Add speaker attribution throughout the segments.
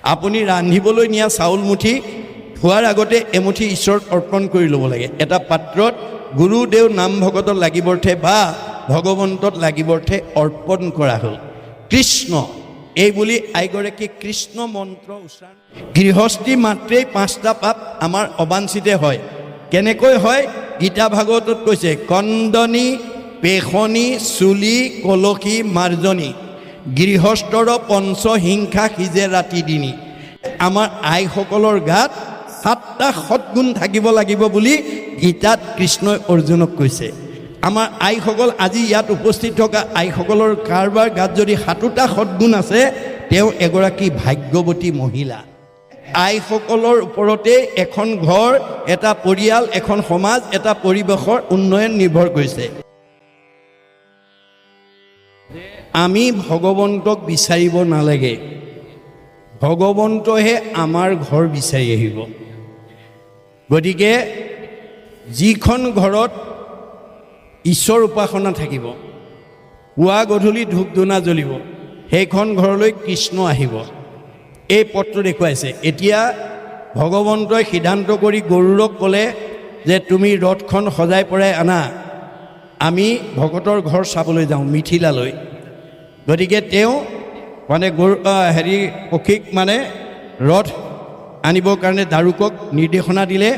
Speaker 1: আপুনি ৰান্ধিবলৈ নিয়া চাউল মুঠি ধোৱাৰ আগতে এমুঠি ঈশ্বৰত অৰ্পণ কৰি ল'ব লাগে। এটা পাত্ৰত গুৰুদেৱ নাম ভকতত লাগিবৰ্থে বা ভগৱন্তত লাগিবৰ্থে অৰ্পণ কৰা হ'ল। কৃষ্ণ এই বুলি আইগৰাকী কৃষ্ণ মন্ত্ৰ উচ্চাৰণ। গৃহস্থী মাত্ৰেই 5টা পাপ আমাৰ অবাঞ্ছিতে হয়। কেনেকৈ হয়? গীতা ভাগৱতত কৈছে, কন্দনী পেশনী চুলি কলসী মাৰ্জনী গৃহস্থৰ পঞ্চহিংসা সিজে ৰাতি দিনী। আমাৰ আইসকলৰ গাত 7টা সৎগুণ থাকিব লাগিব বুলি গীতাত কৃষ্ণই অৰ্জুনক কৈছে। আমাৰ আইসকল আজি ইয়াত উপস্থিত থকা আইসকলৰ কাৰোবাৰ গাত যদি 7টা সৎগুণ আছে, তেওঁ এগৰাকী ভাগ্যৱতী মহিলা। আইসকলৰ ওপৰতে এখন ঘৰ, এটা পৰিয়াল, এখন সমাজ, এটা পৰিৱেশৰ উন্নয়ন নিৰ্ভৰ কৰিছে। আমি ভগৱন্তক বিচাৰিব নালাগে, ভগৱন্তহে আমাৰ ঘৰ বিচাৰি আহিব। গতিকে যিখন ঘৰত ঈশ্বৰ উপাসনা থাকিব, পুৱা গধূলি ধূপ ধূনা জ্বলিব, সেইখন ঘৰলৈ কৃষ্ণ আহিব। এই পথটো দেখুৱাইছে। এতিয়া ভগৱন্তই সিদ্ধান্ত কৰি গৰুড়ক ক'লে যে তুমি ৰথখন সজাই পৰাই আনা, আমি ভকতৰ ঘৰ চাবলৈ যাওঁ মিথিলালৈ। গতিকে তেওঁ মানে পক্ষীক মানে ৰথ আনিবৰ কাৰণে দাৰুকক নিৰ্দেশনা দিলে।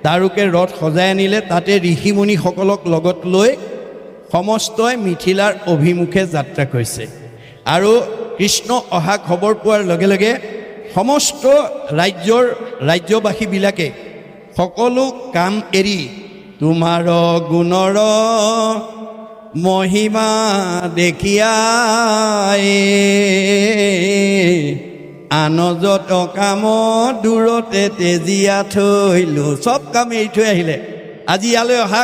Speaker 1: দাৰুকে ৰথ সজাই আনিলে। তাতে ঋষিমুনিসকলক লগত লৈ সমস্তই মিথিলাৰ অভিমুখে যাত্ৰা কৰিছে। আৰু কৃষ্ণ অহা খবৰ পোৱাৰ লগে লগে সমস্ত ৰাজ্যবাসীবিলাকে সকলো কাম এৰি তোমাৰ গুণৰ মহিমা দেখিয়াই আনজত কাম দূৰতে তেজিয়া থৈলোঁ। চব কাম এৰি থৈ আহিলে। আজি ইয়ালৈ অহা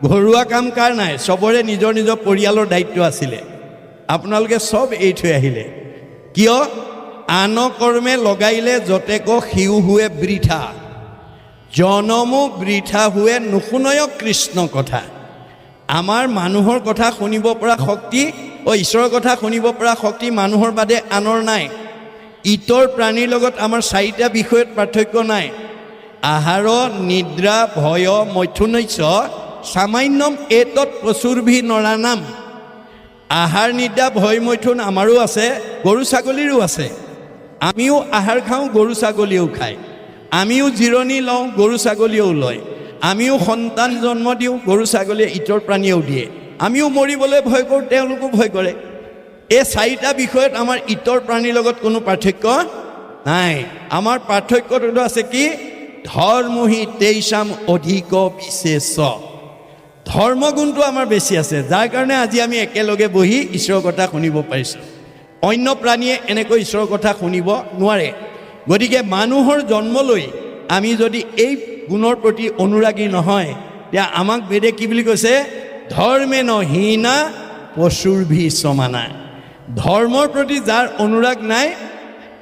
Speaker 1: ঘৰুৱা কাম কাৰ নাই? চবৰে নিজৰ নিজৰ পৰিয়ালৰ দায়িত্ব আছিলে। আপোনালোকে চব এৰি থৈ আহিলে। কিয়? আন কৰ্মে লগাইলে যতেক সিও হুৱে বৃথা, জনমো বৃথা হুৱে নুশুনয় কৃষ্ণ কথা। আমাৰ মানুহৰ কথা শুনিব পৰা শক্তি, ঈশ্বৰৰ কথা শুনিব পৰা শক্তি মানুহৰ বাদে আনৰ নাই। ইতৰ প্ৰাণীৰ লগত আমাৰ 4টা বিষয়ত পাৰ্থক্য নাই। আহাৰ নিদ্ৰা ভয় মৈথুনস্য সামান্যম এতৎ প্ৰচুৰভি নৰানাম। আহাৰ নিদ্ৰা ভয় মৈথুন আমাৰো আছে, গৰু ছাগলীৰো আছে। আমিও আহাৰ খাওঁ, গৰু ছাগলীয়েও খায়। আমিও জিৰণি লওঁ, গৰু ছাগলীয়েও লয়। আমিও সন্তান জন্ম দিওঁ, গৰু ছাগলীয়ে ইতৰ প্ৰাণীয়েও দিয়ে। আমিও মৰিবলৈ ভয় কৰোঁ, তেওঁলোকো ভয় কৰে। এই 4টা বিষয়ত আমাৰ ইতৰ প্ৰাণীৰ লগত কোনো পাৰ্থক্য নাই। আমাৰ পাৰ্থক্যটো আছে কি? ধৰ্মহি তেইছাম অধিক বিশেষ। ধৰ্মগুণটো আমাৰ বেছি আছে, যাৰ কাৰণে আজি আমি একেলগে বহি ঈশ্বৰৰ কথা শুনিব পাৰিছোঁ। অন্য প্ৰাণীয়ে এনেকৈ ঈশ্বৰৰ কথা শুনিব নোৱাৰে। গতিকে মানুহৰ জন্ম লৈ আমি যদি এই গুণৰ প্ৰতি অনুৰাগী নহয়, তেতিয়া আমাক বেদে কি বুলি কৈছে? ধৰ্মে ন হীনা পশুৰভি সমানা। ধৰ্মৰ প্ৰতি যাৰ অনুৰাগ নাই,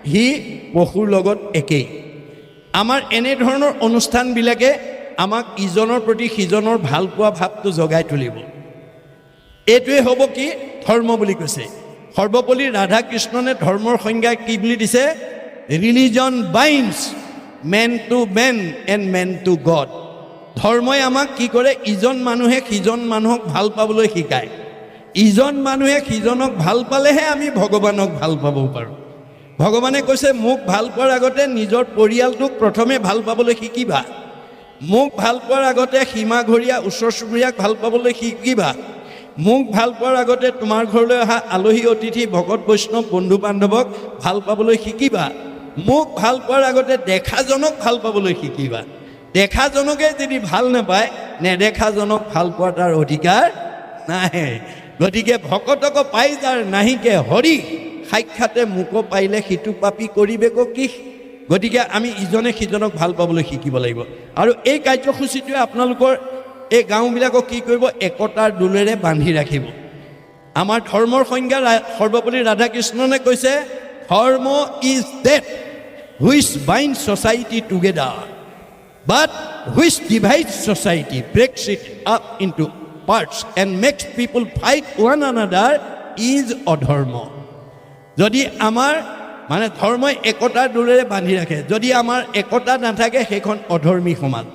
Speaker 1: সি পশুৰ লগত একেই। আমাৰ এনেধৰণৰ অনুষ্ঠানবিলাকে আমাক ইজনৰ প্ৰতি সিজনৰ ভাল পোৱা ভাৱটো জগাই তুলিব। এইটোৱে হ'ব কি? ধৰ্ম বুলি কৈছে। সৰ্বপল্লী ৰাধাকৃষ্ণনে ধৰ্মৰ সংজ্ঞা কি বুলি দিছে? Religion binds man to man and man to God. ধৰ্মই আমাক কি কৰে? ইজন মানুহে সিজন মানুহক ভাল পাবলৈ শিকায়। ইজন মানুহে সিজনক ভাল পালেহে আমি ভগৱানক ভাল পাব পাৰোঁ। ভগৱানে কৈছে, মোক ভাল পোৱাৰ আগতে নিজৰ পৰিয়ালটোক প্ৰথমে ভাল পাবলৈ শিকিবা। মোক ভাল পোৱাৰ আগতে সীমাঘৰীয়া ওচৰ চুবুৰীয়াক ভাল পাবলৈ শিকিবা। মোক ভাল পোৱাৰ আগতে তোমাৰ ঘৰলৈ অহা আলহী অতিথি ভকত বৈষ্ণৱ বন্ধু বান্ধৱক ভাল পাবলৈ শিকিবা। মোক ভাল পোৱাৰ আগতে দেখাজনক ভাল পাবলৈ শিকিবা। দেখাজনকে যদি ভাল নাপায়, নেদেখাজনক ভাল পোৱাৰ তাৰ অধিকাৰ নাই। গতিকে ভকতক পাই যাৰ নাহিকে হৰি, সাক্ষাতে মোক পাইলে সিটো পাপী কৰিবেক কি। গতিকে আমি ইজনে সিজনক ভাল পাবলৈ শিকিব লাগিব। আৰু এই কাৰ্যসূচীটোৱে আপোনালোকৰ এই গাঁওবিলাকক কি কৰিব? একতাৰ দোলেৰে বান্ধি ৰাখিব। আমাৰ ধৰ্মৰ সংজ্ঞা সৰ্বপল্লী ৰাধাকৃষ্ণনে কৈছে, dharma is that which bind society together but which divide society, breaks it up into parts and makes people fight one another is adharma. যদি আমাৰ মানে ধৰ্মই একতাৰ দোলেৰে বান্ধি ৰাখে। যদি আমাৰ একতা নাথাকে সেইখন অধৰ্মী সমাজ।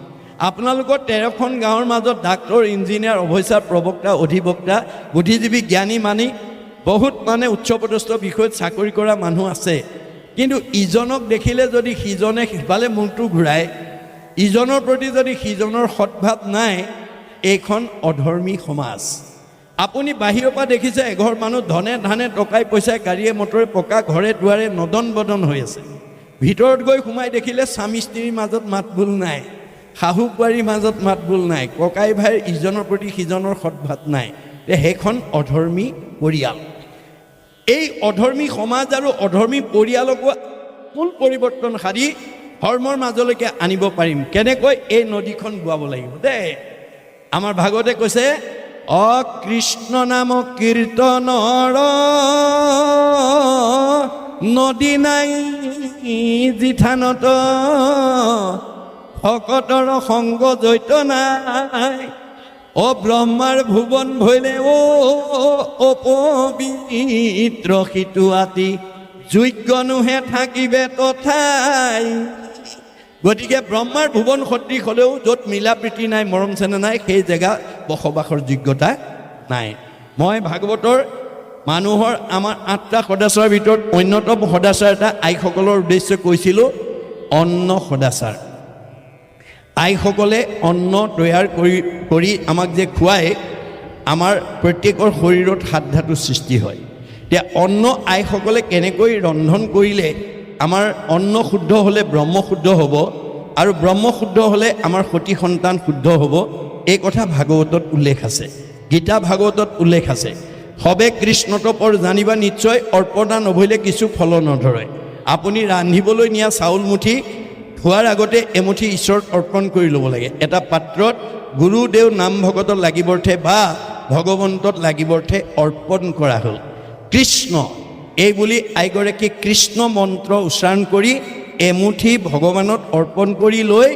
Speaker 1: আপোনালোকৰ 13খন গাঁৱৰ মাজত ডাক্তৰ, ইঞ্জিনিয়াৰ, অফিচাৰ, প্ৰবক্তা, অধিবক্তা, বুদ্ধিজীৱী, জ্ঞানী মানি বহুত মানে উচ্চপদস্থ বিষয়ত চাকৰি কৰা মানুহ আছে, কিন্তু ইজনক দেখিলে যদি সিজনে সিফালে মূৰটো ঘূৰাই, ইজনৰ প্ৰতি যদি সিজনৰ সদ্ভাৱ নাই, এইখন অধৰ্মী সমাজ। আপুনি বাহিৰৰ পৰা দেখিছে এঘৰ মানুহ ধনে ধানে টকাই পইচাই গাড়ীয়ে মটৰে পকা ঘৰে দুৱাৰে নদন বদন হৈ আছে, ভিতৰত গৈ সোমাই দেখিলে স্বামী স্ত্ৰীৰ মাজত মাতবোল নাই, শাহু বোৱাৰীৰ মাজত মাতবোল নাই, ককাই ভাইৰ ইজনৰ প্ৰতি সিজনৰ সদ্ভাৱ নাই, সেইখন অধৰ্মী পৰিয়াল। এই অধৰ্মী সমাজ আৰু অধৰ্মী পৰিয়ালকো মূল পৰিৱৰ্তন সাৰি ধৰ্মৰ মাজলৈকে আনিব পাৰিম। কেনেকৈ? এই নদীখন বোৱাব লাগিব দেই। আমাৰ ভাগৱতে কৈছে, অকৃষ্ণ নাম কীৰ্তনৰ নদী নাই জিঠানত, ভকতৰ সংগ জৈত নাই, ও ব্ৰহ্মাৰ ভুৱন ভৈলে অপবিত্ৰ সিটো আতি, যোগ্যনুহে থাকিবে তথাই। গতিকে ব্ৰহ্মাৰ ভুৱন সদৃশ হ'লেও য'ত মিলা প্ৰীতি নাই, মৰম চেনেহ নাই, সেই জেগা বসবাসৰ যোগ্যতা নাই। মই ভাগৱতৰ মানুহৰ আমাৰ 8টা সদাচাৰৰ ভিতৰত অন্যতম সদাচাৰ এটা আইসকলৰ উদ্দেশ্যে কৈছিলোঁ, অন্ন সদাচাৰ। আইসকলে অন্ন তৈয়াৰ কৰি আমাক যে খুৱাই, আমাৰ প্ৰত্যেকৰ শৰীৰত 7 ধাতু সৃষ্টি হয়। এতিয়া অন্ন আইসকলে কেনেকৈ ৰন্ধন কৰিলে আমাৰ অন্ন শুদ্ধ হ'লে ব্ৰহ্ম শুদ্ধ হ'ব, আৰু ব্ৰহ্ম শুদ্ধ হ'লে আমাৰ সতী সন্তান শুদ্ধ হ'ব, এই কথা ভাগৱতত উল্লেখ আছে, গীতা ভাগৱতত উল্লেখ আছে। সবে কৃষ্ণতপৰ জানিবা নিশ্চয়, অৰ্পণা নভৰিলে কিছু ফল নধৰে। আপুনি ৰান্ধিবলৈ নিয়া চাউল মুঠি খোৱাৰ আগতে এমুঠি ঈশ্বৰত অৰ্পণ কৰি ল'ব লাগে। এটা পাত্ৰত গুৰুদেৱ নাম ভকতত লাগিবৰ্থে বা ভগৱন্তত লাগিবৰ্থে অৰ্পণ কৰা হ'ল। কৃষ্ণ এই বুলি আইগৰাকী কৃষ্ণ মন্ত্ৰ উচ্চাৰণ কৰি এমুঠি ভগৱানত অৰ্পণ কৰি লৈ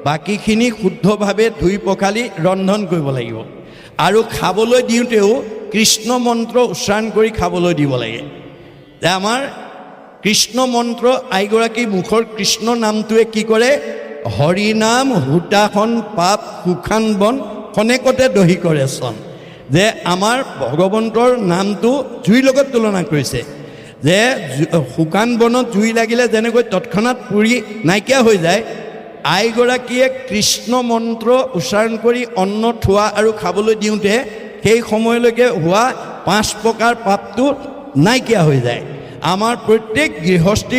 Speaker 1: বাকীখিনি শুদ্ধভাৱে ধুই পখালি ৰন্ধন কৰিব লাগিব, আৰু খাবলৈ দিওঁতেও কৃষ্ণ মন্ত্ৰ উচ্চাৰণ কৰি খাবলৈ দিব লাগে। যে আমাৰ কৃষ্ণ মন্ত্ৰ আইগৰাকী মুখৰ কৃষ্ণ নামটোৱে কি কৰে? হৰিনাম হুতাখন পাপ সুখান বন খনেকতে দহি কৰে চন। যে আমাৰ ভগৱন্তৰ নামটো জুইৰ লগত তুলনা কৰিছে, যে শুকান বনত জুই লাগিলে যেনেকৈ তৎক্ষণাৎ পুৰি নাইকিয়া হৈ যায়, আইগৰাকীয়ে কৃষ্ণ মন্ত্ৰ উচ্চাৰণ কৰি অন্ন থোৱা আৰু খাবলৈ দিওঁতে সেই সময়লৈকে হোৱা 5 প্ৰকাৰ পাপটো নাইকিয়া হৈ যায়। আমাৰ প্ৰত্যেক গৃহস্থী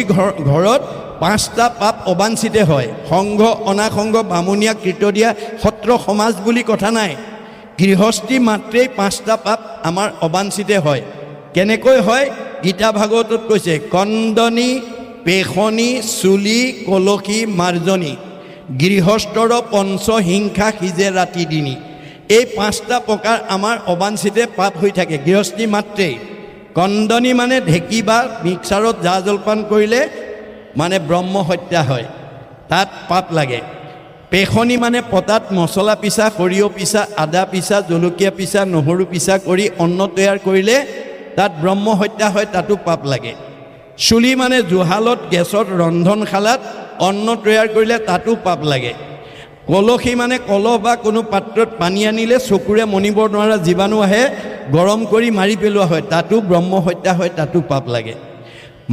Speaker 1: ঘৰত 5টা পাপ অবাঞ্ছিতে হয়। সংঘ, অনাসংঘ, বামুণীয়া, কীৰ্তনীয়া, সত্ৰ সমাজ বুলি কথা নাই, গৃহস্থী মাত্ৰেই 5টা পাপ আমাৰ অবাঞ্ছিতে হয়। কেনেকৈ হয়? গীতা ভাগৱতত কৈছে, কন্দনী, পেশনী, চুলি, কলসী, মাৰ্জনী, গৃহস্থৰ পঞ্চ হিংসা সিজে ৰাতি দিনী। এই 5টা প্ৰকাৰ আমাৰ অবাঞ্ছিতে পাপ হৈ থাকে গৃহস্থী মাত্ৰেই। কন্দনী মানে ঢেঁকী বা মিক্সাৰত জা জলপান কৰিলে মানে ব্ৰহ্ম হত্যা হয়, তাত পাপ লাগে। পেশনী মানে পতাত মছলা পিছা, সৰিয়হ পিছা, আদা পিছা, জলকীয়া পিছা, নহৰু পিছা কৰি অন্ন তৈয়াৰ কৰিলে তাত ব্ৰহ্ম হত্যা হয়, তাতো পাপ লাগে। চুলি মানে জুহালত গেছত ৰন্ধনশালাত অন্ন তৈয়াৰ কৰিলে তাতো পাপ লাগে। কলসী মানে কলহ বা কোনো পাত্ৰত পানী আনিলে চকুৰে মনিব নোৱাৰা জীৱাণু আহে, গৰম কৰি মাৰি পেলোৱা হয়, তাতো ব্ৰহ্ম হত্যা হয়, তাতো পাপ লাগে।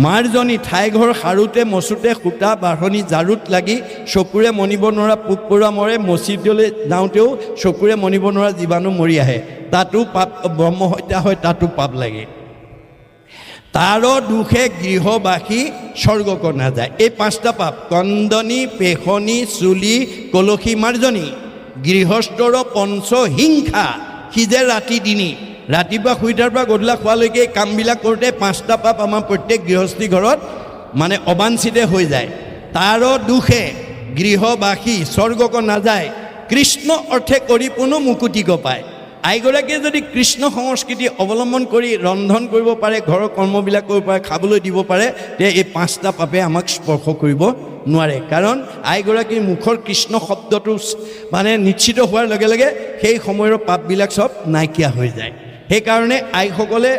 Speaker 1: মাৰজনী ঠাইঘৰ সাৰোঁতে মচোঁতে সূতা বাঢ়নি জাৰুত লাগি চকুৰে মনিব নোৱাৰা পোক পৰুৱা মৰে, মছজিদলৈ যাওঁতেও চকুৰে মনিব নোৱাৰা জীৱাণু মৰি আহে, তাতো পাপ ব্ৰহ্ম হত্যা হয়, তাতো পাপ লাগে। তাৰ দুখে গৃহবাসী স্বৰ্গক নাযায়। এই 5টা পাপ, কন্দনী, পেশনী, চুলি, কলসী, মাৰ্জনী, গৃহস্থৰ পঞ্চ হিংসা সিজে ৰাতি দিনী। ৰাতিপুৱা শুই তাৰ পৰা গধূলা খোৱালৈকে এই কামবিলাক কৰোঁতে 5টা পাপ আমাৰ প্ৰত্যেক গৃহস্থী ঘৰত মানে অবাঞ্ছিতে হৈ যায়। তাৰ দুখে গৃহবাসী স্বৰ্গক নাযায়, কৃষ্ণ অৰ্থে কৰি পুনো মুকুতিক পায়। আইগৰাকীয়ে যদি কৃষ্ণ সংস্কৃতি অৱলম্বন কৰি ৰন্ধন কৰিব পাৰে, ঘৰৰ কৰ্মবিলাক কৰিব পাৰে, খাবলৈ দিব পাৰে, তে এই 5টা পাপে আমাক স্পৰ্শ কৰিব নোৱাৰে। কাৰণ আইগৰাকীৰ মুখৰ কৃষ্ণ শব্দটো মানে নিশ্চিত হোৱাৰ লগে লগে সেই সময়ৰ পাপবিলাক চব নাইকিয়া হৈ যায়। সেইকাৰণে আইসকলে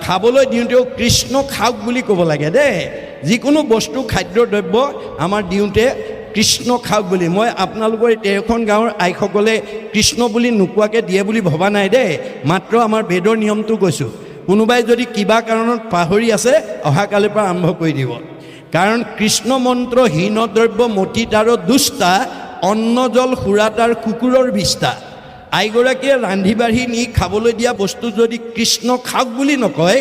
Speaker 1: খাবলৈ দিওঁতেও কৃষ্ণ খাওক বুলি ক'ব লাগে দেই। যিকোনো বস্তু খাদ্য দ্ৰব্য আমাৰ দিওঁতে কৃষ্ণ খাওক বুলি। মই আপোনালোকৰ এই 13খন গাঁৱৰ আইসকলে কৃষ্ণ বুলি নোকোৱাকৈ দিয়ে বুলি ভবা নাই দেই, মাত্ৰ আমাৰ বেদৰ নিয়মটো কৈছোঁ। কোনোবাই যদি কিবা কাৰণত পাহৰি আছে অহাকালিৰ পৰা আৰম্ভ কৰি দিব। কাৰণ কৃষ্ণ মন্ত্ৰ হীন দ্ৰব্য মতি তাৰ দুষ্টা, অন্ন জল সুৰা তাৰ কুকুৰৰ বিষ্টা। আইগৰাকীয়ে ৰান্ধি বাঢ়ি নি খাবলৈ দিয়া বস্তু যদি কৃষ্ণ খাওক বুলি নকয়,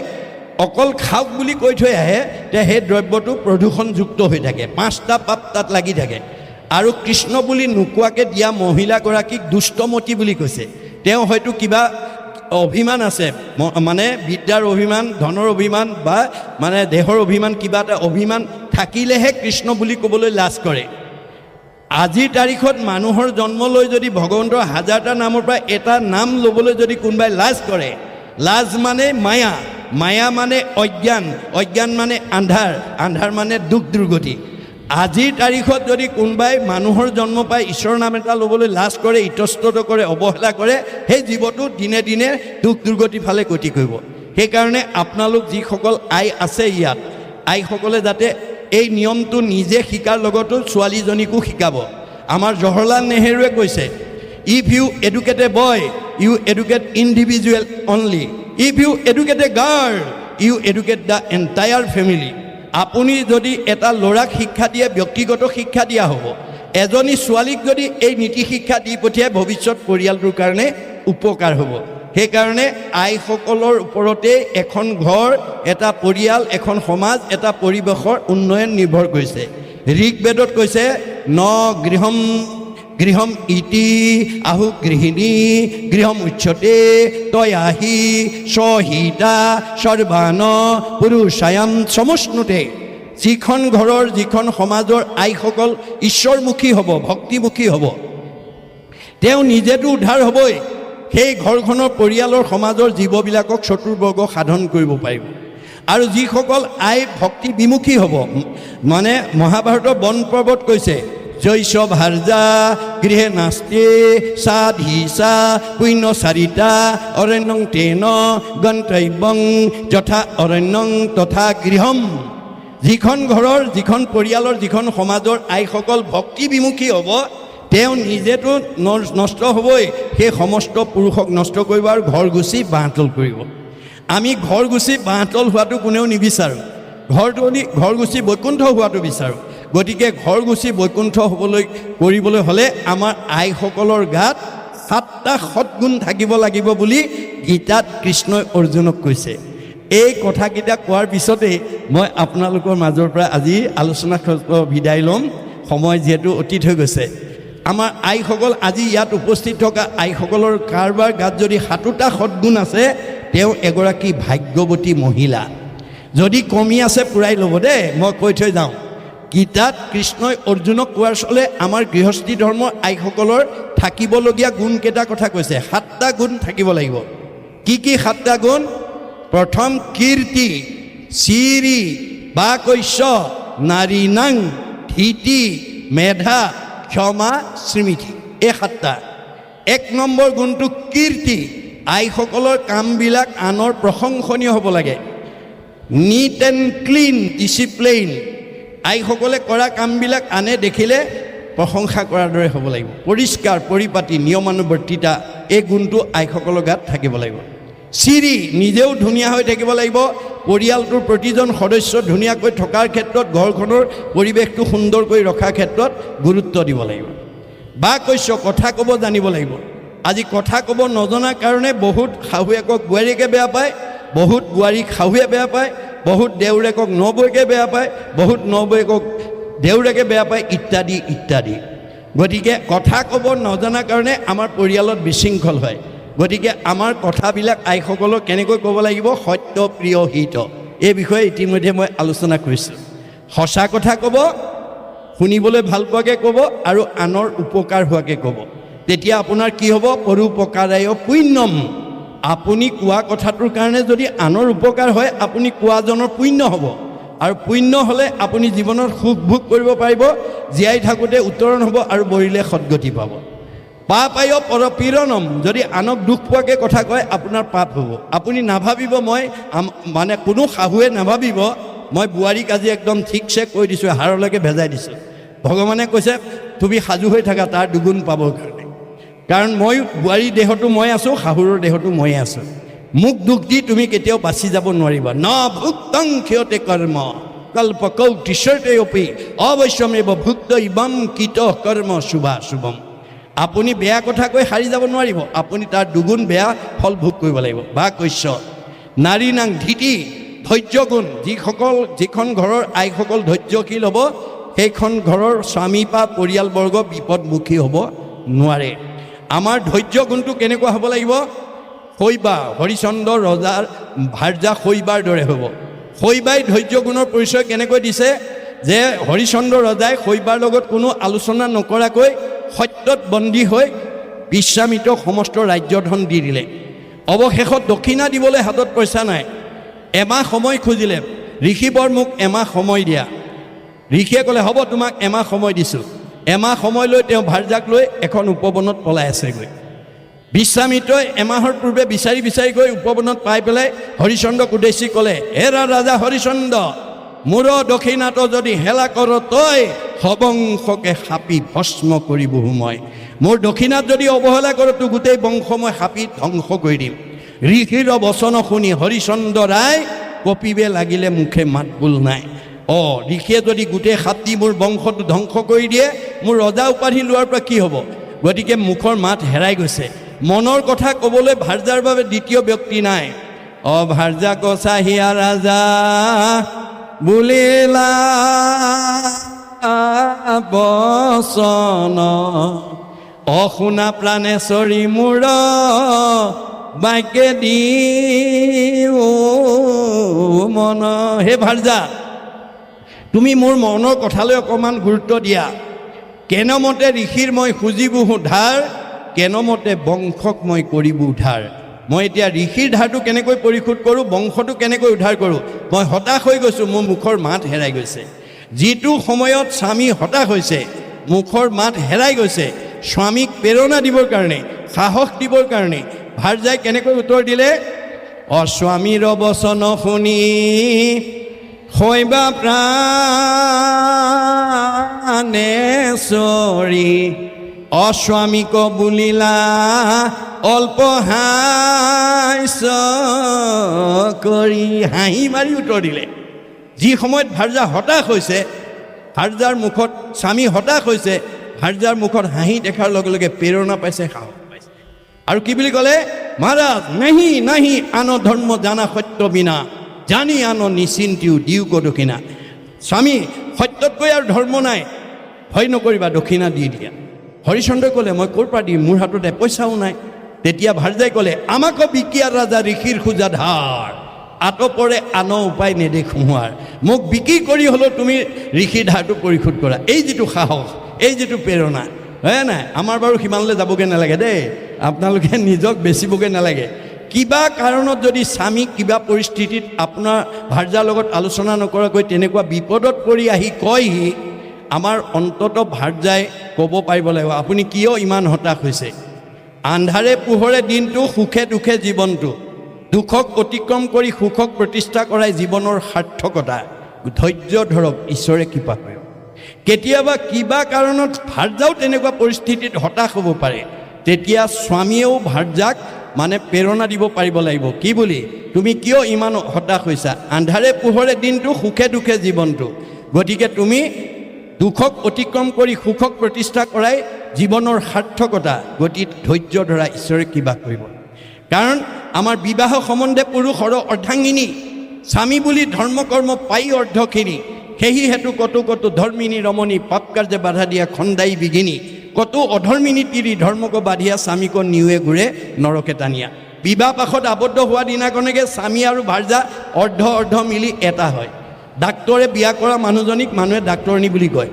Speaker 1: অকল খাওক বুলি কৈ থৈ আহে, তে সেই দ্ৰব্যটো প্ৰদূষণযুক্ত হৈ থাকে, 5টা পাপ তাত লাগি থাকে। আৰু কৃষ্ণ বুলি নোকোৱাকৈ দিয়া মহিলাগৰাকীক দুষ্টমতী বুলি কৈছে। তেওঁ হয়তো কিবা অভিমান আছে, মানে বিদ্যাৰ অভিমান, ধনৰ অভিমান বা মানে দেহৰ অভিমান, কিবা এটা অভিমান থাকিলেহে কৃষ্ণ বুলি ক'বলৈ লাজ কৰে। আজিৰ তাৰিখত মানুহৰ জন্ম লৈ যদি ভগৱন্তৰ 1000টা নামৰ পৰা এটা নাম ল'বলৈ যদি কোনোবাই লাজ কৰে, লাজ মানে মায়া, মায়া মানে অজ্ঞান, অজ্ঞান মানে আন্ধাৰ, আন্ধাৰ মানে দুখ দুৰ্গতি। আজিৰ তাৰিখত যদি কোনোবাই মানুহৰ জন্ম পাই ঈশ্বৰৰ নাম এটা ল'বলৈ লাজ কৰে, ইতস্তত কৰে, অৱহেলা কৰে, সেই জীৱটো দিনে দিনে দুখ দুৰ্গতিৰ ফালে গতি কৰিব। সেইকাৰণে আপোনালোক যিসকল আই আছে ইয়াত, আইসকলে যাতে এই নিয়মটো নিজে শিকাৰ লগতো ছোৱালীজনীকো শিকাব। আমাৰ জৱাহৰলাল নেহৰুৱে কৈছে, if you educate a boy you educate individual only, if you educate a girl you educate the entire family. আপুনি যদি এটা ল'ৰাক শিক্ষা দিয়ে, ব্যক্তিগত শিক্ষা দিয়া হ'ব। এজনী ছোৱালীক যদি এই নীতি শিক্ষা দি পঠিয়াই, ভৱিষ্যত পৰিয়ালটোৰ কাৰণে উপকাৰ হ'ব। সেইকাৰণে আইসকলৰ ওপৰতে এখন ঘৰ, এটা পৰিয়াল, এখন সমাজ, এটা পৰিৱেশৰ উন্নয়ন নিৰ্ভৰ কৰিছে। ঋগ্বেদত কৈছে, ন গৃহম গৃহম ইতি আহু গৃহিণী গৃহম উচ্যতে তয়াহি সহিতা সৰ্বান পুৰুষায়াম সমষ্ণুতে। যিখন ঘৰৰ, যিখন সমাজৰ আইসকল ঈশ্বৰমুখী হ'ব, ভক্তিমুখী হ'ব, তেওঁ নিজেতো উদ্ধাৰ হ'বই, সেই ঘৰখনৰ পৰিয়ালৰ সমাজৰ জীৱবিলাকক চতুৰ্বৰ্গ সাধন কৰিব পাৰিব। আৰু যিসকল আই ভক্তি বিমুখী হ'ব, মানে মহাভাৰতৰ বন পৰ্বত কৈছে, জৈশ ভাৰ্যা গৃহে নাস্তে সাধিসা পুণ্য চাৰিতা অৰণ্যং তেন গন্তব্যং যথা অৰণ্যং তথা গৃহম। যিখন ঘৰৰ, যিখন পৰিয়ালৰ, যিখন সমাজৰ আইসকল ভক্তি বিমুখী হ'ব, তেওঁ নিজেতো নষ্ট হ'বই, সেই সমস্ত পুৰুষক নষ্ট কৰিব আৰু ঘৰ গুচি বাঁহতল কৰিব। আমি ঘৰ গুচি বাঁহতল হোৱাটো কোনেও নিবিচাৰোঁ, ঘৰ গুচি বৈকুণ্ঠ হোৱাটো বিচাৰোঁ। গতিকে ঘৰ গুচি বৈকুণ্ঠ কৰিবলৈ হ'লে আমাৰ আইসকলৰ গাত 7টা সৎগুণ থাকিব লাগিব বুলি গীতাত কৃষ্ণই অৰ্জুনক কৈছে। এই কথাকেইটা কোৱাৰ পিছতেই মই আপোনালোকৰ মাজৰ পৰা আজি আলোচনা বিদায় ল'ম, সময় যিহেতু অতীত হৈ গৈছে। আমাৰ আইসকল, আজি ইয়াত উপস্থিত থকা আইসকলৰ কাৰোবাৰ গাত যদি 7টা সৎগুণ আছে, তেওঁ এগৰাকী ভাগ্যৱতী মহিলা। যদি কমি আছে পূৰাই ল'ব দেই, মই কৈ থৈ যাওঁ। গীতাত কৃষ্ণই অৰ্জুনক কোৱাৰ চলে আমাৰ গৃহস্থী ধৰ্মৰ আইসকলৰ থাকিবলগীয়া গুণকেইটা কথা কৈছে। 7টা গুণ থাকিব লাগিব। কি কি 7টা গুণ? প্ৰথম, কীৰ্তি, চিৰি বাকৈশ্য নাৰীনাং ধীতি মেধা ক্ষমা স্মৃতি, এই 7টা। 1 নম্বৰ গুণটো কীৰ্তি। আইসকলৰ কামবিলাক আনৰ প্ৰশংসনীয় হ'ব লাগে। Neat and clean, discipline. আইসকলে কৰা কামবিলাক আনে দেখিলে প্ৰশংসা কৰাৰ দৰে হ'ব লাগিব। পৰিষ্কাৰ পৰিপাটি, নিয়মানুৱৰ্তিতা, এই গুণটো আইসকলৰ গাত থাকিব লাগিব। চিৰি, নিজেও ধুনীয়া হৈ থাকিব লাগিব। পৰিয়ালটোৰ প্ৰতিজন সদস্য ধুনীয়াকৈ থকাৰ ক্ষেত্ৰত, ঘৰখনৰ পৰিৱেশটো সুন্দৰ কৰি ৰখাৰ ক্ষেত্ৰত গুৰুত্ব দিব লাগিব। বাকৈশ্য, কথা ক'ব জানিব লাগিব। আজি কথা ক'ব নজনাৰ কাৰণে বহুত শাহুৱেকক বোৱাৰীয়েকে বেয়া পায়, বহুত বোৱাৰীক শাহুৱে বেয়া পায়, বহুত দেউৰেকক নবৌকে বেয়া পায়, বহুত নবৌয়েকক দেউৰেকে বেয়া পায়, ইত্যাদি ইত্যাদি। গতিকে কথা ক'ব নজনাৰ কাৰণে আমাৰ পৰিয়ালত বিশৃংখল হয়। গতিকে আমাৰ কথাবিলাক আইসকলক কেনেকৈ ক'ব লাগিব? সত্য, প্ৰিয়, হিত। এই বিষয়ে ইতিমধ্যে মই আলোচনা কৰিছোঁ। সঁচা কথা ক'ব, শুনিবলৈ ভাল পোৱাকৈ ক'ব আৰু আনৰ উপকাৰ হোৱাকৈ ক'ব। তেতিয়া আপোনাৰ কি হ'ব? পৰোপকাৰায় পুণ্যম। আপুনি কোৱা কথাটোৰ কাৰণে যদি আনৰ উপকাৰ হয়, আপুনি কোৱাজনৰ পুণ্য হ'ব। আৰু পুণ্য হ'লে আপুনি জীৱনত সুখ ভোগ কৰিব পাৰিব, জীয়াই থাকোঁতে উত্তৰণ হ'ব আৰু মৰিলে সদ্গতি পাব। পাপায় পৰপীড়নম, যদি আনক দুখ পোৱাকৈ কথা কয় আপোনাৰ পাপ হ'ব। আপুনি নাভাবিব, মই মানে কোনো শাহুৱে নাভাবিব মই বোৱাৰীক আজি একদম ঠিকছে কৈ দিছোঁ, হাড়লৈকে ভেজাই দিছোঁ। ভগৱানে কৈছে তুমি সাজু হৈ থাকা তাৰ দুগুণ পাবৰ কাৰণে, কাৰণ মই বোৱাৰীৰ দেহতো মই আছোঁ, শাহুৰৰ দেহতো ময়ে আছোঁ। মোক দুখ দি তুমি কেতিয়াও বাচি যাব নোৱাৰিবা। ন ভুক্তং ক্ষয়তে কৰ্ম কল্পকৌটিশতে অপি অৱশ্যমেব ভুক্ত ইবম কীট কৰ্ম শুভা শুভম। আপুনি বেয়া কথা কৈ সাৰি যাব নোৱাৰিব, আপুনি তাৰ দুগুণ বেয়া ফল ভোগ কৰিব লাগিব। বা কৈছ নাৰী নাং ধীতি ধৈৰ্য গুণ, যিখন ঘৰৰ আইসকল ধৈৰ্যশীল হ'ব সেইখন ঘৰৰ স্বামী বা পৰিয়ালবৰ্গ বিপদমুখী হ'ব নোৱাৰে। আমাৰ ধৈৰ্য গুণটো কেনেকুৱা হ'ব লাগিব? শৈবা, হৰিচন্দ্ৰ ৰজাৰ ভাৰ্যা শৈবাৰ দৰে হ'ব। শৈবাই ধৈৰ্য গুণৰ পৰিচয় কেনেকৈ দিছে যে হৰিচন্দ্ৰ ৰজাই শৈবাৰ লগত কোনো আলোচনা নকৰাকৈ সত্যত বন্দী হৈ বিশ্বামিত্ৰক সমস্ত ৰাজ্যধন দি দিলে। অৱশেষত দক্ষিণা দিবলৈ হাতত পইচা নাই, এমাহ সময় খুজিলে। ঋষিবৰ মোক এমাহ সময় দিয়া। ঋষিয়ে ক'লে হ'ব তোমাক এমাহ সময় দিছোঁ। এমাহ সময় লৈ তেওঁ ভাৰ্যাক লৈ এখন উপবনত পলাই আছেগৈ। বিশ্বামিত্ৰই এমাহৰ পূৰ্বে বিচাৰি বিচাৰি গৈ উপবনত পাই পেলাই হৰিচন্দ্ৰক উদ্দেশ্যি ক'লে, হেৰা ৰাজা হৰিচন্দ্ৰ, মোৰ দক্ষিণাটো যদি হেলা কৰ তই সবংশকে সাপি ভস্ম কৰি বহু মই। মোৰ দক্ষিণাত যদি অৱহেলা কৰ তো গোটেই বংশ মই সাপি ধ্বংস কৰি দিম। ঋষিৰ বচন শুনি হৰিচন্দ্ৰ ৰায় কপিবে লাগিলে মুখে মাত বোল নাই। ঋষিয়ে যদি গোটেই সাপটি মোৰ বংশটো ধ্বংস কৰি দিয়ে, মোৰ ৰজা উপাধি লোৱাৰ পৰা কি হ'ব? গতিকে মুখৰ মাত হেৰাই গৈছে। মনৰ কথা ক'বলৈ ভাৰ্যাৰ বাবে দ্বিতীয় ব্যক্তি নাই। ভাৰ্যা কচাহিয়া ৰাজা বুলিলা বচন, অশুনা প্ৰাণেশ্বৰী মূৰ বাক্যে দি মন। হে ভাৰ্যা, তুমি মোৰ মনৰ কথালৈ অকণমান গুৰুত্ব দিয়া। কেনমতে ঋষিৰ মই খুজিবো ধাৰ, কেনমতে বংশক মই কৰিবো উদ্ধাৰ। মই এতিয়া ঋষিৰ ধাৰটো কেনেকৈ পৰিশোধ কৰোঁ, বংশটো কেনেকৈ উদ্ধাৰ কৰোঁ, মই হতাশ হৈ গৈছোঁ। মোৰ মুখৰ মাত হেৰাই গৈছে। যিটো সময়ত স্বামী হতাশ হৈছে, মুখৰ মাত হেৰাই গৈছে, স্বামীক প্ৰেৰণা দিবৰ কাৰণে, সাহস দিবৰ কাৰণে ভাৰ্যাই কেনেকৈ উত্তৰ দিলে? স্বামীৰ বচন শুনি শৈবা প্ৰাণেশ্বৰী, অস্বামীক বুলিলা অল্প হাস্য কৰি। হাঁহি মাৰি উত্তৰ দিলে। যি সময়ত ভাৰ্যা হতাশ হৈছে, ভাৰ্যাৰ মুখত স্বামী হতাশ হৈছে, ভাৰ্যাৰ মুখত হাঁহি দেখাৰ লগে লগে প্ৰেৰণা পাইছে, সাহস পাইছে। আৰু কি বুলি ক'লে? মহাৰাজ নাহি নাহি আন ধৰ্ম জানা সত্য বিনা, জানি আন নিচিন্তিও দিও ক দক্ষিণা। স্বামী, সত্যতকৈ আৰু ধৰ্ম নাই, ভয় নকৰিবা, দক্ষিণা দি দিয়া। হৰিচন্দ্ৰই ক'লে মই ক'ৰ পৰা দিম, মোৰ হাততে পইচাও নাই। তেতিয়া ভাৰ্যাই ক'লে, আমাকো বিকিয়া ৰাজা ঋষিৰ খোজা ধাৰ, আতপৰে আন উপায় নেদেখো হোৱাৰ। মোক বিক্ৰী কৰি হ'লেও তুমি ঋষিৰ ধাৰটো পৰিশোধ কৰা। এই যিটো সাহস, এই যিটো প্ৰেৰণা, হয় নাই? আমাৰ বাৰু সিমানলৈ যাবগৈ নালাগে দেই, আপোনালোকে নিজক বেচিবগৈ নালাগে। কিবা কাৰণত যদি স্বামীক কিবা পৰিস্থিতিত আপোনাৰ ভাৰ্যাৰ লগত আলোচনা নকৰাকৈ তেনেকুৱা বিপদত পৰি আহি কয়হি, আমাৰ অন্তত ভাৰ্যাই ক'ব পাৰিব লাগিব আপুনি কিয় ইমান হতাশ হৈছে। আন্ধাৰে পোহৰে দিনটো, সুখে দুখে জীৱনটো, দুখক অতিক্ৰম কৰি সুখক প্ৰতিষ্ঠা কৰাই জীৱনৰ সাৰ্থকতা। ধৈৰ্য ধৰক, ঈশ্বৰে কৃপা কৰিব। কেতিয়াবা কিবা কাৰণত ভাৰ্যাও তেনেকুৱা পৰিস্থিতিত হতাশ হ'ব পাৰে, তেতিয়া স্বামীয়েও ভাৰ্যাক মানে প্ৰেৰণা দিব পাৰিব লাগিব। কি বুলি? তুমি কিয় ইমান হতাশ হৈছা? আন্ধাৰে পোহৰে দিনটো, সুখে দুখে জীৱনটো, গতিকে তুমি দুখক অতিক্ৰম কৰি সুখক প্ৰতিষ্ঠা কৰাই জীৱনৰ সাৰ্থকতা। গতিকে ধৈৰ্য ধৰা, ঈশ্বৰে কিবা কৰিব। কাৰণ আমাৰ বিবাহ সম্বন্ধে পুৰুষৰ অৰ্ধাংগিনী, স্বামী বুলি ধৰ্ম কৰ্ম পাই অৰ্ধখিনি। সেই হেতু কতো কতো ধৰ্মিনী ৰমণী, পাপ কাৰ্যে বাধা দিয়া খন্দাই বিঘিনী, কতো অধৰ্মিনী তিৰি ধৰ্মক বাধিয়া, স্বামীক নিউৱে ঘূৰে নৰকে টানিয়া। বিবাহ পাশত আবদ্ধ হোৱা দিনাখনকে স্বামী আৰু ভাৰ্যা অৰ্ধ অৰ্ধ মিলি এটা হয়। ডাক্তৰে বিয়া কৰা মানুহজনীক মানুহে ডাক্তৰণী বুলি কয়,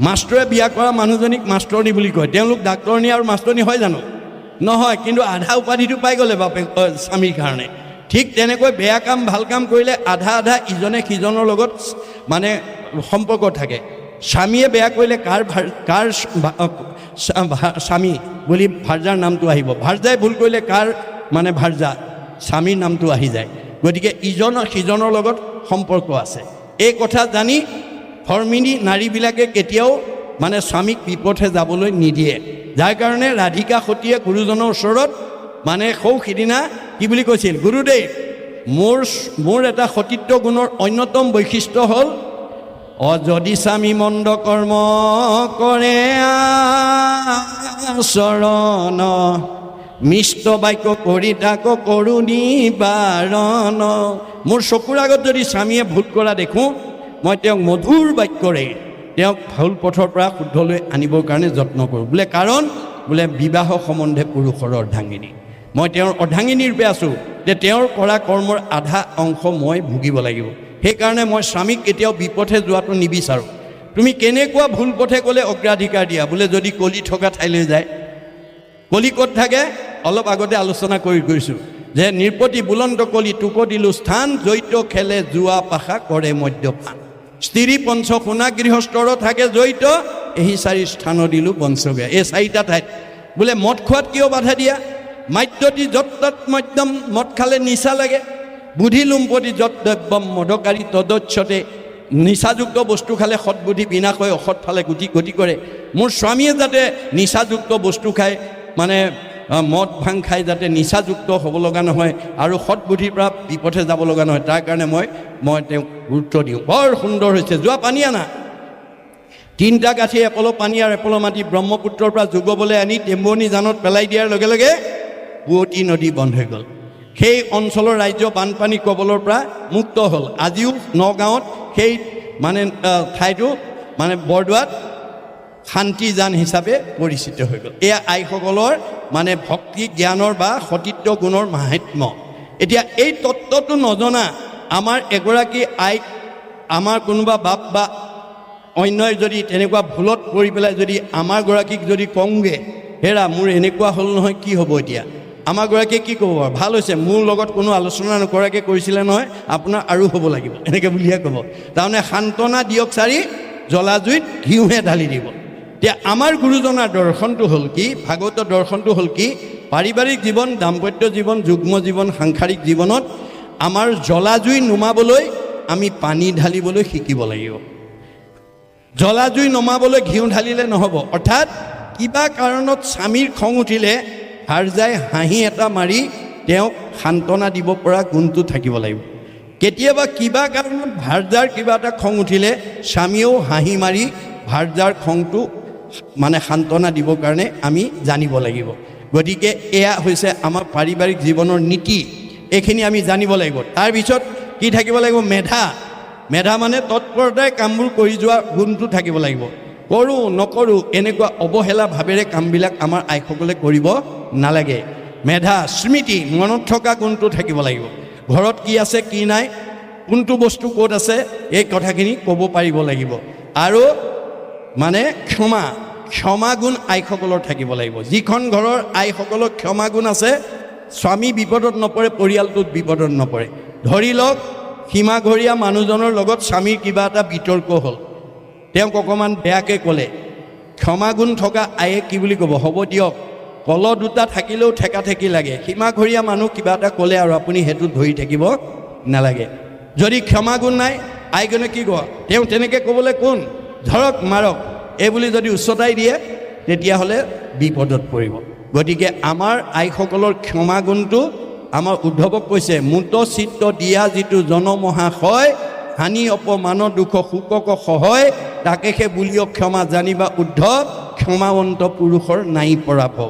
Speaker 1: মাষ্টৰে বিয়া কৰা মানুহজনীক মাষ্টৰণী বুলি কয়। তেওঁলোক ডাক্তৰণী আৰু মাষ্টৰণী হয় জানো? নহয়, কিন্তু আধা উপাধিটো পাই গ'লে বাপেক স্বামীৰ কাৰণে। ঠিক তেনেকৈ বেয়া কাম ভাল কাম কৰিলে আধা আধা ইজনে সিজনৰ লগত মানে সম্পৰ্ক থাকে। স্বামীয়ে বেয়া কৰিলে কাৰ স্বামী বুলি ভাৰ্যাৰ নামটো আহিব। ভাৰ্যাই ভুল কৰিলে কাৰ মানে ভাৰ্যা স্বামীৰ নামটো আহি যায়। গতিকে ইজনৰ সিজনৰ লগত সম্পৰ্ক আছে। এই কথা জানি ধৰ্মিনী নাৰীবিলাকে কেতিয়াও মানে স্বামীক বিপথে যাবলৈ নিদিয়ে। যাৰ কাৰণে ৰাধিকা সতীয়ে গুৰুজনৰ ওচৰত মানে সিদিনা কি বুলি কৈছিল, গুৰুদেৱ মোৰ এটা সতীত্ব গুণৰ অন্যতম বৈশিষ্ট্য হ'ল যদি স্বামী মন্দ কৰ্ম কৰে চৰণ মিষ্ট বাক্য কৰি তাক কৰুণী বাৰণ। মোৰ চকুৰ আগত যদি স্বামীয়ে ভুল কৰা দেখোঁ, মই তেওঁক মধুৰ বাক্যৰে তেওঁক ভুল পথৰ পৰা শুদ্ধলৈ আনিবৰ কাৰণে যত্ন কৰোঁ। বোলে কাৰণ বোলে বিবাহ সম্বন্ধে পুৰুষৰ অৰ্ধাংগিনী, মই তেওঁৰ অৰ্ধাংগিনী ৰূপে আছোঁ, যে তেওঁৰ কৰা কৰ্মৰ আধা অংশ মই ভুগিব লাগিব। সেইকাৰণে মই স্বামীক কেতিয়াও বিপথে যোৱাটো নিবিচাৰোঁ। তুমি কেনেকুৱা ভুল পথে গ'লে অগ্ৰাধিকাৰ দিয়া, বোলে যদি কলি থকা ঠাইলৈ যায়। কলি ক'ত থাকে অলপ আগতে আলোচনা কৰিছোঁ, যে নিৰ্পতি বুলন্ত কলি তোক দিলোঁ স্থান, জৈত খেলে যোৱা পাশা কৰে মদ্যপান। স্ত্ৰী পঞ্চ সোণা গৃহস্থৰ থাকে জড়িত, এই চাৰি স্থান দিলোঁ বঞ্চগে। এই চাৰিটা ঠাইত বোলে মদ খোৱাত কিয় বাধা দিয়া? মাদ্যতি যত তৎ মদ্যম, মদ খালে নিচা লাগে। বুদ্ধি লুম্পতি যত দ্ৰব্যম মদকাৰী তদচ্ছতে, নিচাযুক্ত বস্তু খালে সৎবুদ্ধি বিনাশ হৈ অসৎ ফালে গতি কৰে। মোৰ স্বামীয়ে যাতে নিচাযুক্ত বস্তু খায়, মানে মদ ভাং খাই যাতে নিচাযুক্ত হ'ব লগা নহয় আৰু সৎবুদ্ধিৰ পৰা বিপথে যাব লগা নহয়, তাৰ কাৰণে মই তেওঁক গুৰুত্ব দিওঁ। বৰ সুন্দৰ হৈছে। যোৱা পানী আনা, 3টা গাঁঠি এপল পানী আৰু এপল মাটি ব্ৰহ্মপুত্ৰৰ পৰা যোগবলৈ আনি টেম্বনি জানত পেলাই দিয়াৰ লগে লগে বুৱতী নদী বন্ধ হৈ গ'ল। সেই অঞ্চলৰ ৰাজ্য বানপানী কবলৰ পৰা মুক্ত হ'ল। আজিও নগাঁৱত সেই মানে ঠাইটো মানে বৰদোৱাত শান্তিজান হিচাপে পৰিচিত হৈ গ'ল। এয়া আইসকলৰ মানে ভক্তি জ্ঞানৰ বা সতীত্ব গুণৰ মাহাত্ম্য। এতিয়া এই তত্ত্বটো নজনা আমাৰ এগৰাকী আইক আমাৰ কোনোবা বাপ বা অন্যই যদি তেনেকুৱা ভুলত পৰি পেলাই যদি আমাৰ গৰাকীক যদি কওঁগৈ, হেৰা মোৰ এনেকুৱা হ'ল নহয়, কি হ'ব এতিয়া? আমাৰ গৰাকীয়ে কি ক'ব? ভাল হৈছে, মোৰ লগত কোনো আলোচনা নকৰাকৈ কৰিছিলে নহয়, আপোনাৰ আৰু হ'ব লাগিব, এনেকৈ বুলিহে ক'ব। তাৰমানে সান্তনা দিয়ক চাৰি, জ্বলা জুইত ঘিউহে ঢালি দিব। এতিয়া আমাৰ গুৰুজনাৰ দৰ্শনটো হ'ল কি, ভাগৱতৰ দৰ্শনটো হ'ল কি, পাৰিবাৰিক জীৱন, দাম্পত্য জীৱন, যুগ্ম জীৱন, সাংসাৰিক জীৱনত আমাৰ জ্বলা জুই নুমাবলৈ আমি পানী ঢালিবলৈ শিকিব লাগিব। জ্বলা জুই নমাবলৈ ঘিউ ঢালিলে নহ'ব। অৰ্থাৎ কিবা কাৰণত স্বামীৰ খং উঠিলে ভাৰ্যাই হাঁহি এটা মাৰি তেওঁক সান্তনা দিব পৰা গুণটো থাকিব লাগিব। কেতিয়াবা কিবা কাৰণত ভাৰ্যাৰ কিবা এটা খং উঠিলে স্বামীয়েও হাঁহি মাৰি ভাৰ্যাৰ খংটো মানে সান্তনা দিবৰ কাৰণে আমি জানিব লাগিব। গতিকে এয়া হৈছে আমাৰ পাৰিবাৰিক জীৱনৰ নীতি, এইখিনি আমি জানিব লাগিব। তাৰপিছত কি থাকিব লাগিব? মেধা মানে তৎপৰতাই কামবোৰ কৰি যোৱা গুণটো থাকিব লাগিব। কৰোঁ নকৰোঁ এনেকুৱা অৱহেলা ভাৱেৰে কামবিলাক আমাৰ আইসকলে কৰিব নালাগে। মেধা, স্মৃতি, মনত থকা গুণটো থাকিব লাগিব। ঘৰত কি আছে কি নাই, কোনটো বস্তু ক'ত আছে, এই কথাখিনি ক'ব পাৰিব লাগিব। আৰু মানে ক্ষমা গুণ আইসকলৰ থাকিব লাগিব। যিখন ঘৰৰ আইসকলৰ ক্ষমা গুণ আছে, স্বামী বিপদত নপৰে, পৰিয়ালটোত বিপদত নপৰে। ধৰি লওক সীমাঘৰীয়া মানুহজনৰ লগত স্বামীৰ কিবা এটা বিতৰ্ক হ'ল, তেওঁক অকণমান বেয়াকৈ ক'লে, ক্ষমাগুণ থকা আয়ে কি বুলি ক'ব? হ'ব দিয়ক, কল দুটা থাকিলেও ঠেকা ঠেকি লাগে। সীমাঘৰীয়া মানুহ কিবা এটা ক'লে আৰু আপুনি সেইটো ধৰি থাকিব নালাগে। যদি ক্ষমাগুণ নাই, আইজনে কি ক'ব? তেওঁ তেনেকৈ ক'বলৈ কোন? ধৰক মাৰক, এই বুলি যদি উচ্চতাই দিয়ে, তেতিয়াহ'লে বিপদত পৰিব। গতিকে আমাৰ আইসকলৰ ক্ষমাগুণটো আমাৰ উদ্ধৱক কৈছে, মূত চিত্ত দিয়া যিটো জনমহাশয়, হানি অপমান দুখ শোকক সহায়, তাকে সে বুলিও ক্ষমা জানিবা উদ্ধৱ, ক্ষমাৱন্ত পুৰুষৰ নাই পৰাভৱ।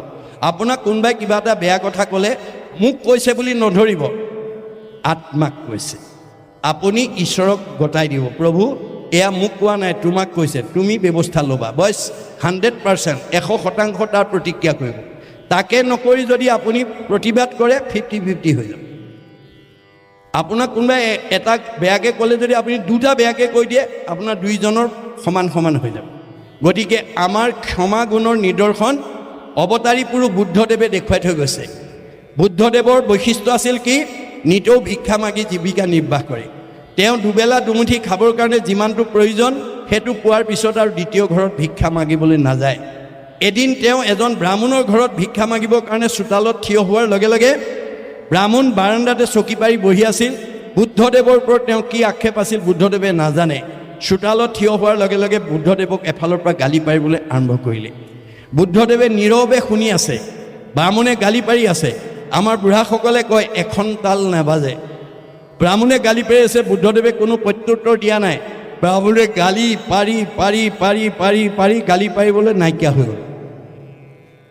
Speaker 1: আপোনাক কোনোবাই কিবা এটা বেয়া কথা ক'লে মোক কৈছে বুলি নধৰিব, আত্মাক কৈছে। আপুনি ঈশ্বৰক গতাই দিব, প্ৰভু এয়া মোক কোৱা নাই, তোমাক কৈছে, তুমি ব্যৱস্থা ল'বা। বয়স 100%, 100% তাৰ প্ৰতিক্ৰিয়া কৰিব। তাকে নকৰি যদি আপুনি প্ৰতিবাদ কৰে, 50-50 হৈ যাব। আপোনাক কোনোবাই এটা বেয়াকৈ ক'লে যদি আপুনি দুটা বেয়াকৈ কৈ দিয়ে, আপোনাৰ দুইজনৰ সমান সমান হৈ যাব। গতিকে আমাৰ ক্ষমা গুণৰ নিদৰ্শন অৱতাৰী পুৰুষ বুদ্ধদেৱে দেখুৱাই থৈ গৈছে। বুদ্ধদেৱৰ বৈশিষ্ট্য আছিল কি? নিতৌ ভিক্ষা মাগি জীৱিকা নিৰ্বাহ কৰে। তেওঁ দুবেলা দুমুঠি খাবৰ কাৰণে যিমানটো প্ৰয়োজন, সেইটো পোৱাৰ পিছত আৰু দ্বিতীয় ঘৰত ভিক্ষা মাগিবলৈ নাযায়। এদিন তেওঁ এজন ব্ৰাহ্মণৰ ঘৰত ভিক্ষা মাগিবৰ কাৰণে চোতালত থিয় হোৱাৰ লগে লগে ব্ৰাহ্মণ বাৰাণ্ডাতে চকী পাৰি বহি আছিল। বুদ্ধদেৱৰ ওপৰত তেওঁ কি আক্ষেপ আছিল বুদ্ধদেৱে নাজানে। চোতালত থিয় হোৱাৰ লগে লগে বুদ্ধদেৱক এফালৰ পৰা গালি পাৰিবলৈ আৰম্ভ কৰিলে। বুদ্ধদেৱে নীৰৱে শুনি আছে, ব্ৰাহ্মণে গালি পাৰি আছে। আমাৰ বুঢ়াসকলে কয় এখন তাল নাবাজে। ব্ৰাহ্মণে গালি পাৰি আছে, বুদ্ধদেৱে কোনো প্ৰত্যুত্তৰ দিয়া নাই। ব্ৰাহ্মণে গালি পাৰি পাৰি পাৰি পাৰি পাৰি গালি পাৰিবলৈ নাইকিয়া হৈ গ'ল।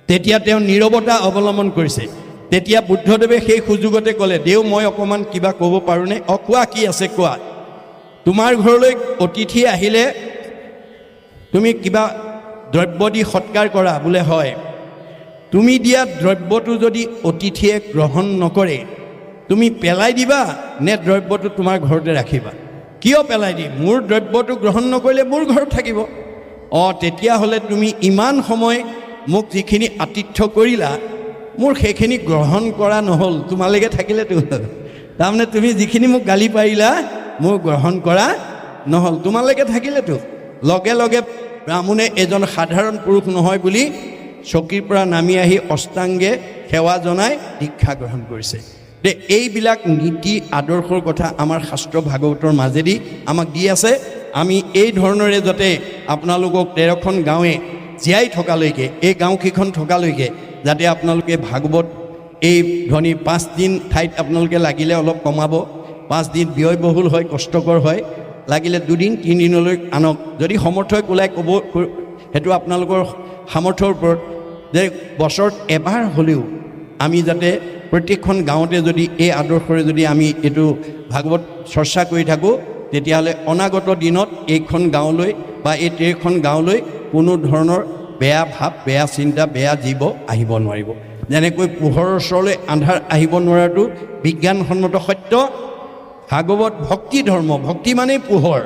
Speaker 1: তেতিয়া তেওঁ নীৰৱতা অৱলম্বন কৰিছে। তেতিয়া বুদ্ধদেৱে সেই সুযোগতে ক'লে, দেও মই অকণমান কিবা ক'ব পাৰোঁনে? কোৱা, কি আছে কোৱা। তোমাৰ ঘৰলৈ অতিথি আহিলে তুমি কিবা দ্ৰব্য দি সৎকাৰ কৰা বোলে। হয়, তুমি দিয়া দ্ৰব্যটো যদি অতিথিয়ে গ্ৰহণ নকৰে তুমি পেলাই দিবা নে দ্ৰব্যটো তোমাৰ ঘৰতে ৰাখিবা? কিয় পেলাই দিম? মোৰ দ্ৰব্যটো গ্ৰহণ নকৰিলে মোৰ ঘৰত থাকিব। তেতিয়াহ'লে তুমি ইমান সময় মোক যিখিনি আতিথ্য কৰিলা মোৰ সেইখিনি গ্ৰহণ কৰা নহ'ল, তোমালোকে থাকিলেতো। তাৰমানে তুমি যিখিনি মোক গালি পাৰিলা মোৰ গ্ৰহণ কৰা নহ'ল, তোমালোকে থাকিলেতো। লগে লগে ব্ৰাহ্মণে এজন সাধাৰণ পুৰুষ নহয় বুলি চকীৰ পৰা নামি আহি অষ্টাংগে সেৱা জনাই দীক্ষা গ্ৰহণ কৰিছে। এইবিলাক নীতি আদৰ্শৰ কথা আমাৰ শাস্ত্ৰ ভাগৱতৰ মাজেদি আমাক দি আছে। আমি এই ধৰণৰে যাতে আপোনালোকক 13খন গাঁৱে জীয়াই থকালৈকে, এই গাঁওকেইখন থকালৈকে যাতে আপোনালোকে ভাগৱত এই ধনী 5 দিন ঠাইত আপোনালোকে লাগিলে অলপ কমাব। 5 দিন ব্যয়বহুল হয়, কষ্টকৰ হয়, লাগিলে 2 দিন 3 দিনলৈ আনক। যদি সমৰ্থই ওলাই ক'ব, সেইটো আপোনালোকৰ সামৰ্থ্যৰ ওপৰত, যে বছৰত এবাৰ হ'লেও আমি যাতে প্ৰত্যেকখন গাঁৱতে যদি এই আদৰ্শৰে যদি আমি এইটো ভাগৱত চৰ্চা কৰি থাকোঁ তেতিয়াহ'লে অনাগত দিনত এইখন গাঁৱলৈ বা এই 13খন গাঁৱলৈ কোনো ধৰণৰ বেয়া ভাৱ, বেয়া চিন্তা, বেয়া জীৱ আহিব নোৱাৰিব। যেনেকৈ পোহৰৰ ওচৰলৈ আন্ধাৰ আহিব নোৱাৰাটো বিজ্ঞানসন্মত সত্য, ভাগৱত ভক্তি ধৰ্ম, ভক্তি মানেই পোহৰ।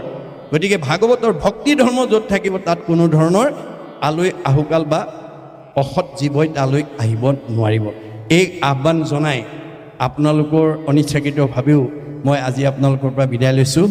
Speaker 1: গতিকে ভাগৱতৰ ভক্তি ধৰ্ম য'ত থাকিব তাত কোনো ধৰণৰ আলৈ আহুকাল বা অসৎ জীৱই তালৈ আহিব নোৱাৰিব। এই আহ্বান জনাই আপোনালোকৰ অনিচ্ছাকৃতভাৱেও মই আজি আপোনালোকৰ পৰা বিদায় লৈছোঁ।